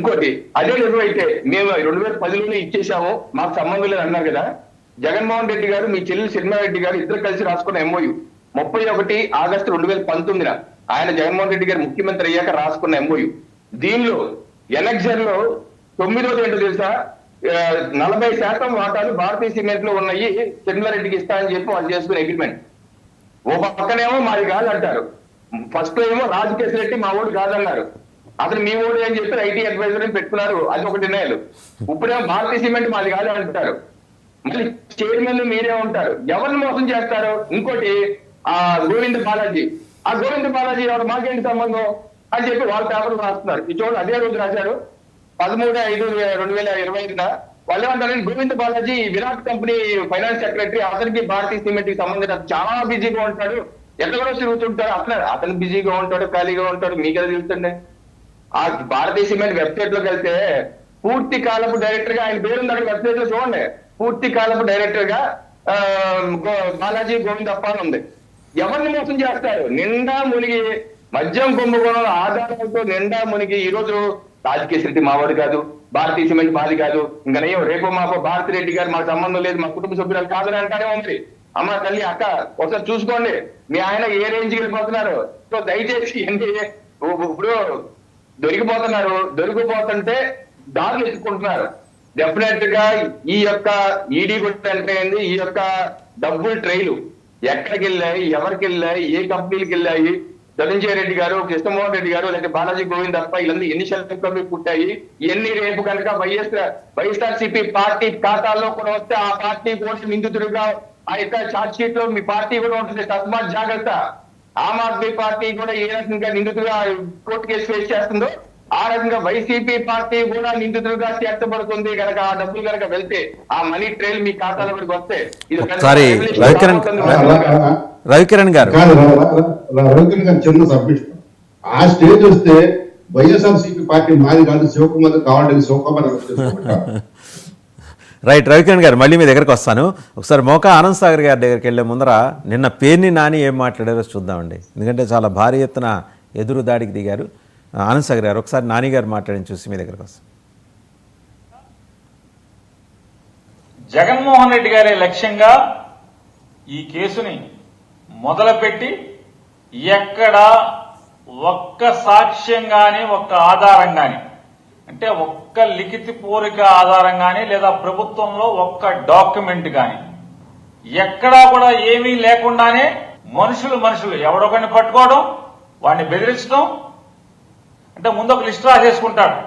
ఇంకోటి అదే నిజమైతే మేము 2010లోనే ఇచ్చేసాము, మాకు సంబంధం లేదు అన్నారు కదా. జగన్మోహన్ రెడ్డి గారు, మీ చెల్లెలు సినిమారెడ్డి గారు ఇద్దరు కలిసి రాసుకున్న MOU 31 ఆగస్టు 2019 ఆయన జగన్మోహన్ రెడ్డి గారు ముఖ్యమంత్రి అయ్యాక రాసుకున్న MOU. దీనిలో ఎనెక్సర్ లో 9వ ఏంటో తెలుసా, 40% వాటాలు భారతీయ సిమెంట్ లో ఉన్నాయి, సినిమారెడ్డికి ఇస్తానని చెప్పి వాళ్ళు చేసుకునే అగ్రిమెంట్. ఓ పక్కనేమో మాది కాదంటారు, ఫస్ట్ ఏమో రాజకేశ్ రెడ్డి మా ఓడు కాదన్నారు, అసలు మీ ఓడు అని చెప్పి IT అడ్వైజర్ అని పెట్టుకున్నారు, అది ఒక డినయల్. ఇప్పుడేమో భారతీయ సిమెంట్ మాది కాదు అంటారు, మళ్ళీ చైర్మన్ మీరే ఉంటారు, ఎవరిని మోసం చేస్తారు. ఇంకోటి ఆ గోవింద బాలాజీ ఎవరు, మాకేంటి సంబంధం అని చెప్పి వాళ్ళ పేపర్లు రాస్తున్నారు. ఈ చూడండి, అదే రోజు రాశారు 13/5/2025 వాళ్ళు ఏమంటారు, Govinda Balaji Virat company finance secretary, అతనికి భారతీయ సిమెంట్ కి సంబంధించిన చాలా బిజీగా ఉంటాడు, ఎక్కడ కూడా తిరుగుతుంటాడు, అతను బిజీగా ఉంటాడు, ఖాళీగా ఉంటాడు, మీకు ఎలా తెలుస్తుండే. ఆ భారతీయ సిమెంట్ వెబ్సైట్ లోకి వెళ్తే పూర్తి కాలపు డైరెక్టర్ గా ఆయన పేరుంది, అక్కడ వెబ్సైట్ లో చూడండి, పూర్తి కాలపు డైరెక్టర్ గా బాలాజీ గోవిందప్ప అని ఉంది. ఎవరిని మోసం చేస్తారు, నిండా మునిగి మద్యం కుంభకోణం ఆధారాలతో నిండా మునిగి ఈ రోజు రాజకేశ్ రెడ్డి మావాడు కాదు, భారతీయ సిమెంట్ మాది కాదు, ఇంకా నయ్యం రేపు మాకు భారతి రెడ్డి గారు మాకు సంబంధం లేదు, మా కుటుంబ సభ్యులు కాదని అంటానే ఉంది. అమ్మ తల్లి అక్క ఒకసారి చూసుకోండి, మీ ఆయన ఏ రేంజ్కి వెళ్ళిపోతున్నారు. సో దయచేసి ఇప్పుడు దొరికిపోతుంటే దారులు ఎత్తుకుంటున్నారు. డెఫినెట్ గా ఈ యొక్క ఈడీ కూడా ఎంటర్ అయింది, ఈ యొక్క డబ్బులు ట్రైలు ఎక్కడికి వెళ్ళాయి, ఎవరికి వెళ్ళాయి, ఏ కంపెనీలకు వెళ్ళాయి, ధనంజయ రెడ్డి గారు, కృష్ణమోహన్ రెడ్డి గారు, లేకపోతే బాలాజీ గోవింద్ తప్ప వీళ్ళందరూ ఎన్ని షరతులు పుట్టాయి, ఇవన్నీ రేపు కనుక వైఎస్ఆర్సీపీ పార్టీ ఖాతాల్లో కూడా వస్తే ఆ పార్టీ కూడా నిందితుడుగా ఆ యొక్క ఛార్జ్ షీట్ లో మీ పార్టీ కూడా ఉంటుంది, తస్మాత్ జాగ్రత్త. ఆమ్ ఆద్మీ పార్టీ కూడా ఏ రకంగా నిందితుడుగా కోర్టు కేసు ఫేస్ చేస్తుందో ఆ రకంగా వైసీపీ పార్టీ కూడా నిందితులుగా చేర్చబడుతుంది. కనుక ఆ డబ్బులు కనుక వెళ్తే ఆ మనీ ట్రైల్ మీ ఖాతాలో వరకు వస్తే రవికిరణ్ గారు చిన్న సబ్మిషన్, ఆ స్టేజ్ వస్తే వైఎస్ఆర్సీపీ పార్టీ మాది కాదు, శివకుమార్ కావాలని శివకుమార్ రైట్. రవికిరణ్ గారు మళ్ళీ మీ దగ్గరకు వస్తాను. ఒకసారి మోకా ఆనంద్ సాగర్ గారి దగ్గరికి వెళ్ళే ముందర నిన్న పేర్ని నాని ఏం మాట్లాడారో చూద్దామండి, ఎందుకంటే చాలా భారీ ఎత్తున ఎదురు దాడికి దిగారు. ఆనంద్ సాగర్ గారు ఒకసారి నాని గారు మాట్లాడి చూసి మీ దగ్గరకు వస్తాం. జగన్మోహన్ రెడ్డి గారి లక్ష్యంగా ఈ కేసుని మొదలుపెట్టి ఎక్కడ ఒక్క సాక్ష్యం కానీ, ఒక్క ఆధారం కానీ, అంటే ఒక్క లిఖిత పూర్వక ఆధారం కానీ, లేదా ప్రభుత్వంలో ఒక్క డాక్యుమెంట్ కానీ ఎక్కడా కూడా ఏమీ లేకుండానే మనుషులు ఎవడొకరిని పట్టుకోవడం, వాడిని బెదిరించడం, అంటే ముందు ఒక లిస్ట్ రాసేసుకుంటాడు,